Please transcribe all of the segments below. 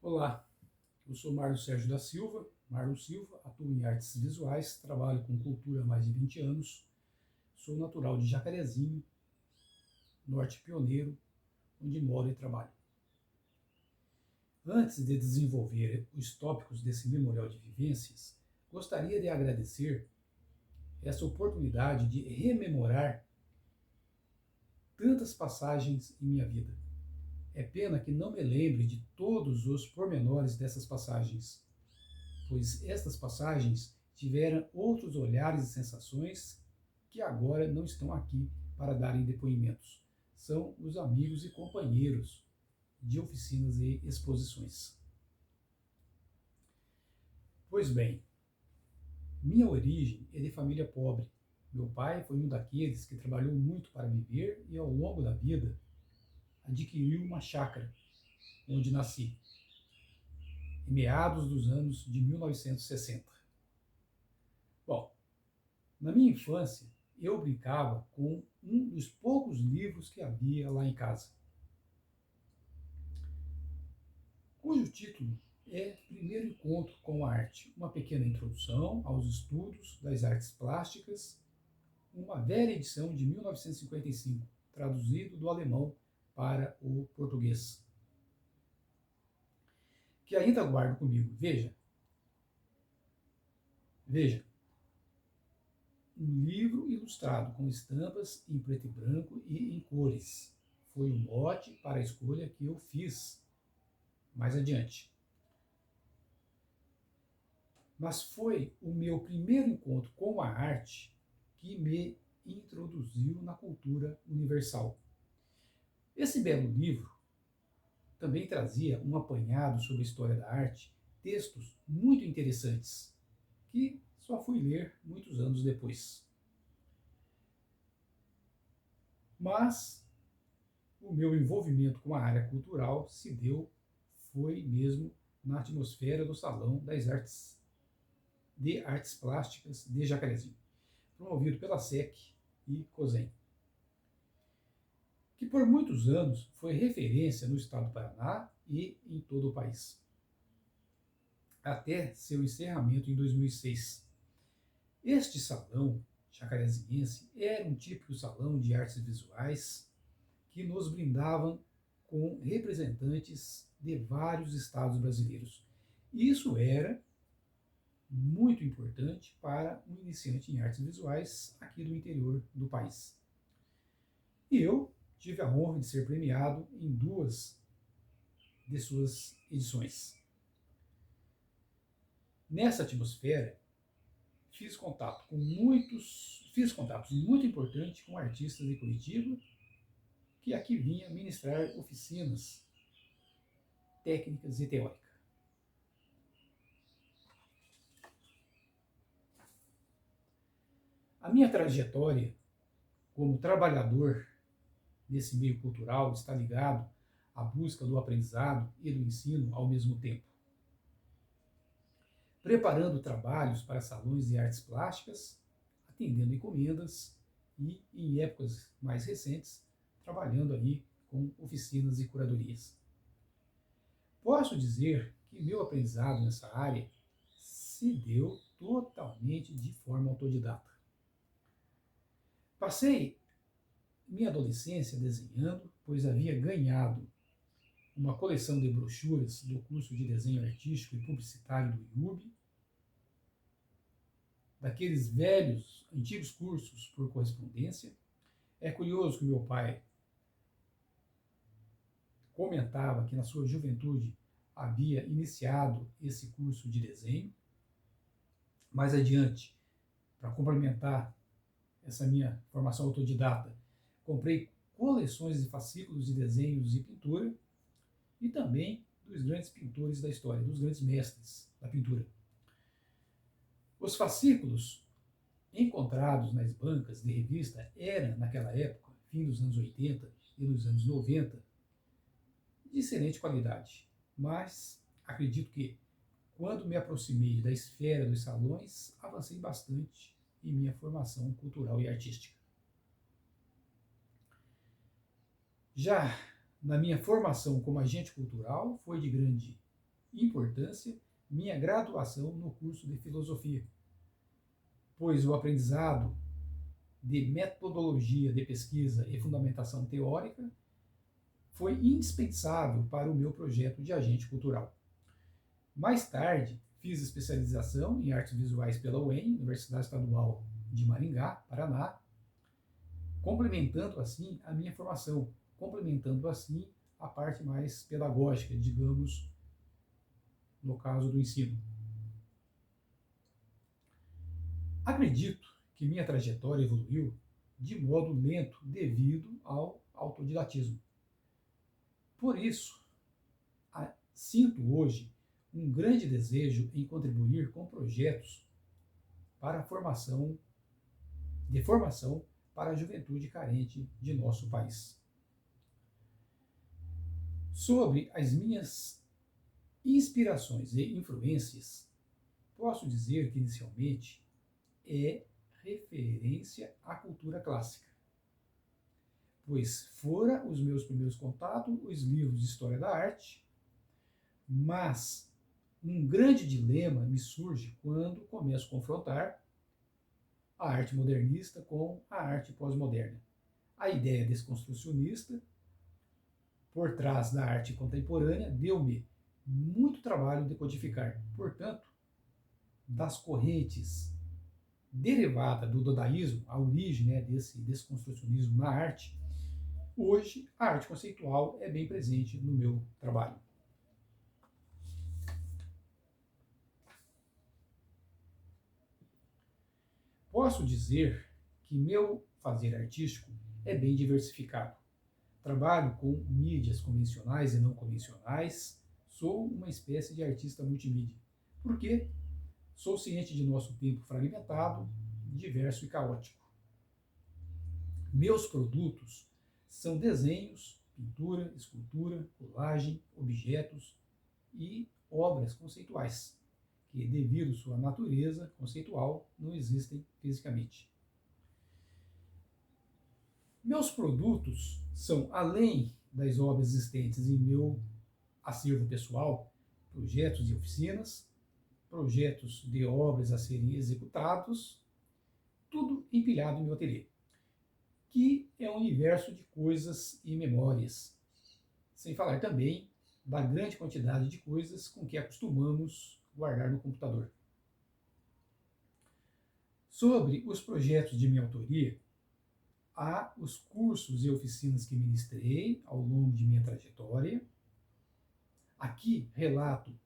Olá, eu sou Marlon Sérgio da Silva, Marlon Silva, atuo em artes visuais, trabalho com cultura há mais de 20 anos, sou natural de Jacarezinho, Norte Pioneiro, onde moro e trabalho. Antes de desenvolver os tópicos desse memorial de vivências, gostaria de agradecer essa oportunidade de rememorar tantas passagens em minha vida. É pena que não me lembre de todos os pormenores dessas passagens, pois estas passagens tiveram outros olhares e sensações que agora não estão aqui para darem depoimentos. São os amigos e companheiros de oficinas e exposições. Pois bem, minha origem é de família pobre. Meu pai foi um daqueles que trabalhou muito para viver e, ao longo da vida, adquiriu uma chácara onde nasci, em meados dos anos de 1960. Bom, na minha infância, eu brincava com um dos poucos livros que havia lá em casa, cujo título é Primeiro Encontro com a Arte, uma pequena introdução aos estudos das artes plásticas, uma velha edição de 1955, traduzido do alemão para o português, que ainda guardo comigo. Veja, um livro ilustrado com estampas em preto e branco e em cores. Foi o mote para a escolha que eu fiz mais adiante. Mas foi o meu primeiro encontro com a arte que me introduziu na cultura universal. Esse belo livro também trazia um apanhado sobre a história da arte, textos muito interessantes, que só fui ler muitos anos depois. Mas o meu envolvimento com a área cultural se deu, foi mesmo na atmosfera do Salão das Artes de Artes Plásticas de Jacarezinho, promovido pela SEC e COSEN, que por muitos anos foi referência no estado do Paraná e em todo o país, até seu encerramento em 2006. Este salão jacarezinhense era um típico salão de artes visuais que nos brindavam com representantes de vários estados brasileiros. Isso era muito importante para um iniciante em artes visuais aqui do interior do país. E eu tive a honra de ser premiado em 2 de suas edições. Nessa atmosfera, fiz contatos muito importantes com artistas de Curitiba, que aqui vinha ministrar oficinas técnicas e teóricas. A minha trajetória como trabalhador nesse meio cultural está ligado à busca do aprendizado e do ensino ao mesmo tempo, preparando trabalhos para salões de artes plásticas, atendendo encomendas e, em épocas mais recentes, trabalhando aí com oficinas e curadorias. Posso dizer que meu aprendizado nessa área se deu totalmente de forma autodidata. Passei minha adolescência desenhando, pois havia ganhado uma coleção de brochuras do curso de desenho artístico e publicitário do IUB, daqueles velhos, antigos cursos por correspondência. É curioso que meu pai comentava que na sua juventude havia iniciado esse curso de desenho. Mais adiante, para complementar essa minha formação autodidata, comprei coleções de fascículos de desenhos e pintura, e também dos grandes pintores da história, dos grandes mestres da pintura. Os fascículos encontrados nas bancas de revista eram, naquela época, fim dos anos 80 e nos anos 90, de excelente qualidade, mas acredito que, quando me aproximei da esfera dos salões, avancei bastante em minha formação cultural e artística. Já na minha formação como agente cultural, foi de grande importância minha graduação no curso de filosofia, pois o aprendizado de metodologia de pesquisa e fundamentação teórica foi indispensável para o meu projeto de agente cultural. Mais tarde, fiz especialização em artes visuais pela UEM, Universidade Estadual de Maringá, Paraná, complementando assim a minha formação, complementando assim a parte mais pedagógica, digamos, no caso do ensino. Acredito que minha trajetória evoluiu de modo lento devido ao autodidatismo. Por isso, sinto hoje um grande desejo em contribuir com projetos para a formação para a juventude carente de nosso país. Sobre as minhas inspirações e influências, posso dizer que inicialmente é referência à cultura clássica, pois fora os meus primeiros contatos os livros de história da arte, mas um grande dilema me surge quando começo a confrontar a arte modernista com a arte pós-moderna. A ideia desconstrucionista por trás da arte contemporânea deu-me muito trabalho decodificar. Portanto, das correntes derivadas do dadaísmo, a origem desse desconstrucionismo na arte, hoje a arte conceitual é bem presente no meu trabalho. Posso dizer que meu fazer artístico é bem diversificado. Trabalho com mídias convencionais e não convencionais, sou uma espécie de artista multimídia, porque sou ciente de nosso tempo fragmentado, diverso e caótico. Meus produtos são desenhos, pintura, escultura, colagem, objetos e obras conceituais, que, devido à sua natureza conceitual, não existem fisicamente. Meus produtos são, além das obras existentes em meu acervo pessoal, projetos de oficinas, projetos de obras a serem executados, tudo empilhado em meu ateliê, que é um universo de coisas e memórias, sem falar também da grande quantidade de coisas com que acostumamos guardar no computador. Sobre os projetos de minha autoria, há os cursos e oficinas que ministrei ao longo de minha trajetória. Aqui relato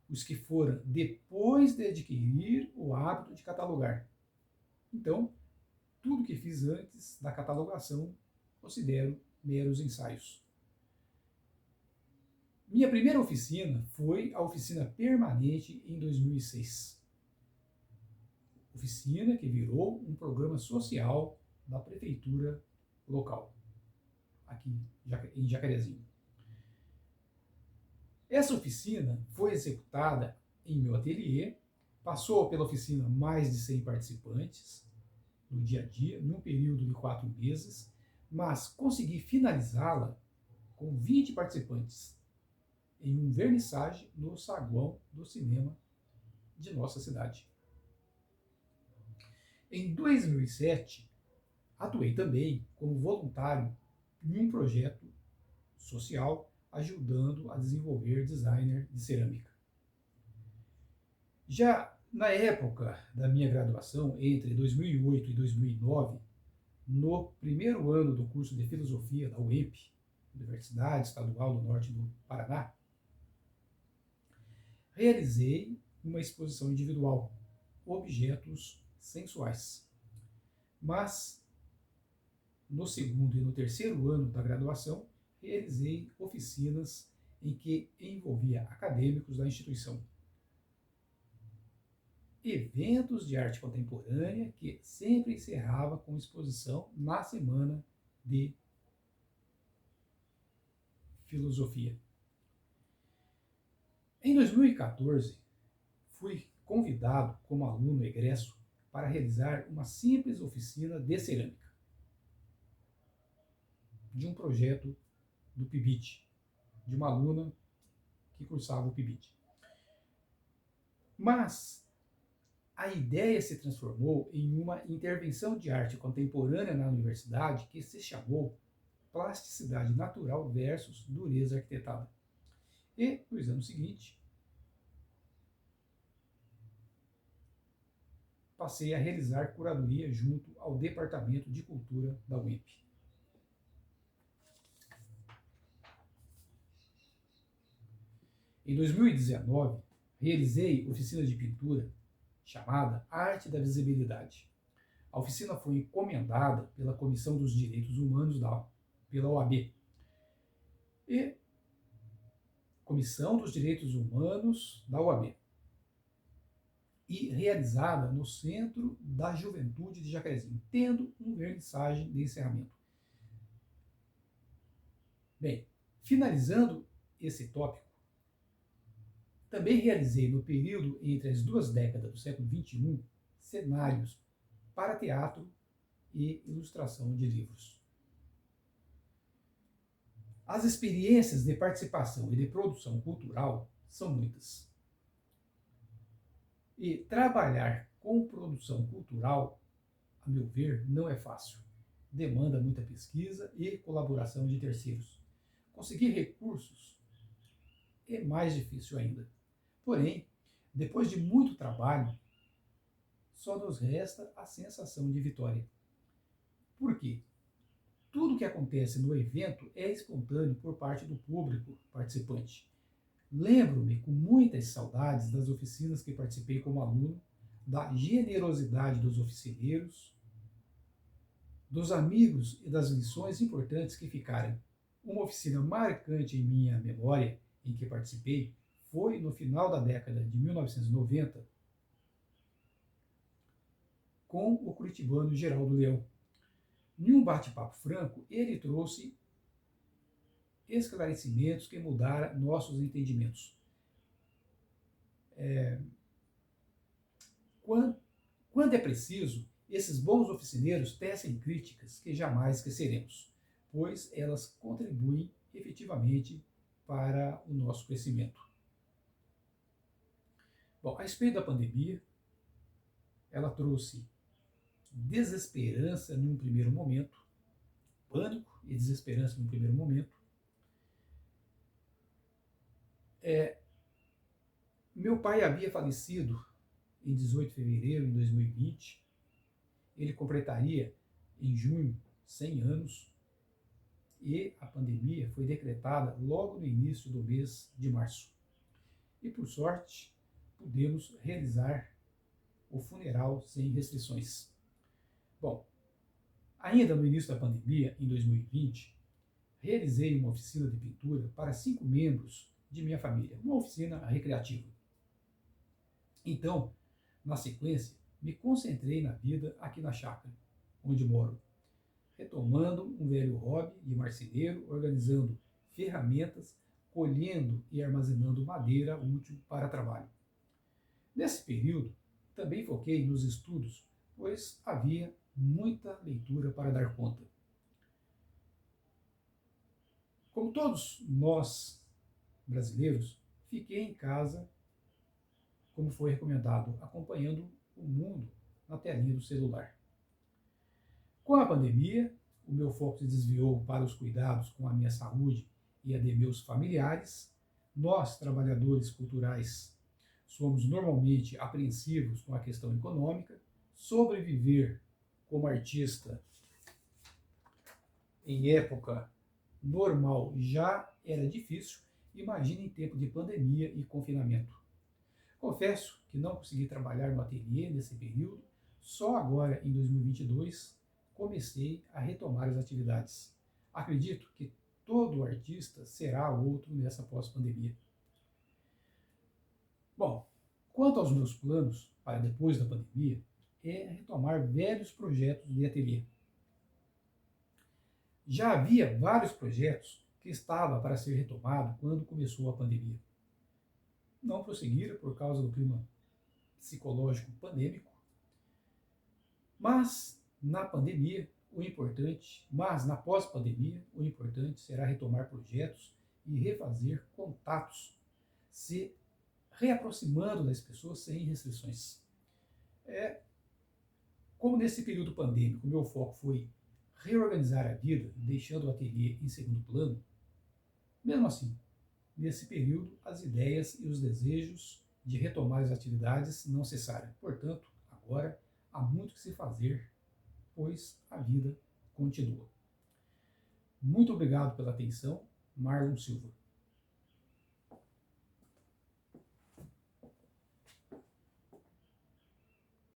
os que foram depois de adquirir o hábito de catalogar. Então, tudo que fiz antes da catalogação considero meros ensaios. Minha primeira oficina foi a oficina permanente em 2006. Oficina que virou um programa social da prefeitura local, aqui em Jacarezinho. Essa oficina foi executada em meu ateliê, passou pela oficina mais de 100 participantes no dia a dia, num período de 4 meses, mas consegui finalizá-la com 20 participantes em um vernissage no saguão do cinema de nossa cidade. Em 2007, atuei também como voluntário em um projeto social ajudando a desenvolver designer de cerâmica. Já na época da minha graduação, entre 2008 e 2009, no primeiro ano do curso de filosofia da UEMP, Universidade Estadual do Norte do Paraná, realizei uma exposição individual, objetos sensuais. Mas, no segundo e no terceiro ano da graduação, realizei oficinas em que envolvia acadêmicos da instituição. Eventos de arte contemporânea que sempre encerrava com exposição na semana de filosofia. Em 2014, fui convidado como aluno egresso para realizar uma simples oficina de cerâmica, de um projeto do PIBIT, de uma aluna que cursava o PIBIT. Mas a ideia se transformou em uma intervenção de arte contemporânea na universidade que se chamou plasticidade natural versus dureza arquitetada. E, nos anos seguintes, passei a realizar curadoria junto ao Departamento de Cultura da UEMP. Em 2019, realizei oficina de pintura chamada Arte da Visibilidade. A oficina foi encomendada pela Comissão dos Direitos Humanos pela OAB. E Comissão dos Direitos Humanos da OAB. E realizada no Centro da Juventude de Jacarezinho, tendo um vernissagem de encerramento. Bem, finalizando esse tópico, também realizei no período entre as duas décadas do século XXI cenários para teatro e ilustração de livros. As experiências de participação e de produção cultural são muitas. E trabalhar com produção cultural, a meu ver, não é fácil. Demanda muita pesquisa e colaboração de terceiros. Conseguir recursos é mais difícil ainda. Porém, depois de muito trabalho, só nos resta a sensação de vitória. Por quê? Tudo que acontece no evento é espontâneo por parte do público participante. Lembro-me com muitas saudades das oficinas que participei como aluno, da generosidade dos oficineiros, dos amigos e das lições importantes que ficaram. Uma oficina marcante em minha memória em que participei foi no final da década de 1990 com o curitibano Geraldo Leão. Em um bate-papo franco, ele trouxe esclarecimentos que mudaram nossos entendimentos. Quando é preciso, esses bons oficineiros tecem críticas que jamais esqueceremos, pois elas contribuem efetivamente para o nosso crescimento. Bom, a respeito da pandemia, ela trouxe desesperança num primeiro momento, pânico e desesperança num primeiro momento. Meu pai havia falecido em 18 de fevereiro de 2020. Ele completaria em junho 100 anos e a pandemia foi decretada logo no início do mês de março. E por sorte, pudemos realizar o funeral sem restrições. Bom, ainda no início da pandemia, em 2020, realizei uma oficina de pintura para 5 membros de minha família, uma oficina recreativa. Então, na sequência, me concentrei na vida aqui na chácara, onde moro, retomando um velho hobby de marceneiro, organizando ferramentas, colhendo e armazenando madeira útil para trabalho. Nesse período, também foquei nos estudos, pois havia muita leitura para dar conta. Como todos nós, brasileiros, fiquei em casa, como foi recomendado, acompanhando o mundo na telinha do celular. Com a pandemia, o meu foco se desviou para os cuidados com a minha saúde e a de meus familiares. Nós, trabalhadores culturais, somos normalmente apreensivos com a questão econômica. Sobreviver como artista em época normal já era difícil, imagine em tempo de pandemia e confinamento. Confesso que não consegui trabalhar no ateliê nesse período, só agora em 2022 comecei a retomar as atividades. Acredito que todo artista será outro nessa pós-pandemia. Bom, quanto aos meus planos para depois da pandemia, é retomar velhos projetos de ateliê. Já havia vários projetos que estavam para ser retomados quando começou a pandemia. Não prosseguiram por causa do clima psicológico pandêmico, mas na pós-pandemia, o importante será retomar projetos e refazer contatos, se reaproximando das pessoas sem restrições. Como nesse período pandêmico, meu foco foi reorganizar a vida, deixando o ateliê em segundo plano, mesmo assim, nesse período, as ideias e os desejos de retomar as atividades não cessaram. Portanto, agora há muito que se fazer, pois a vida continua. Muito obrigado pela atenção, Marlon Silva.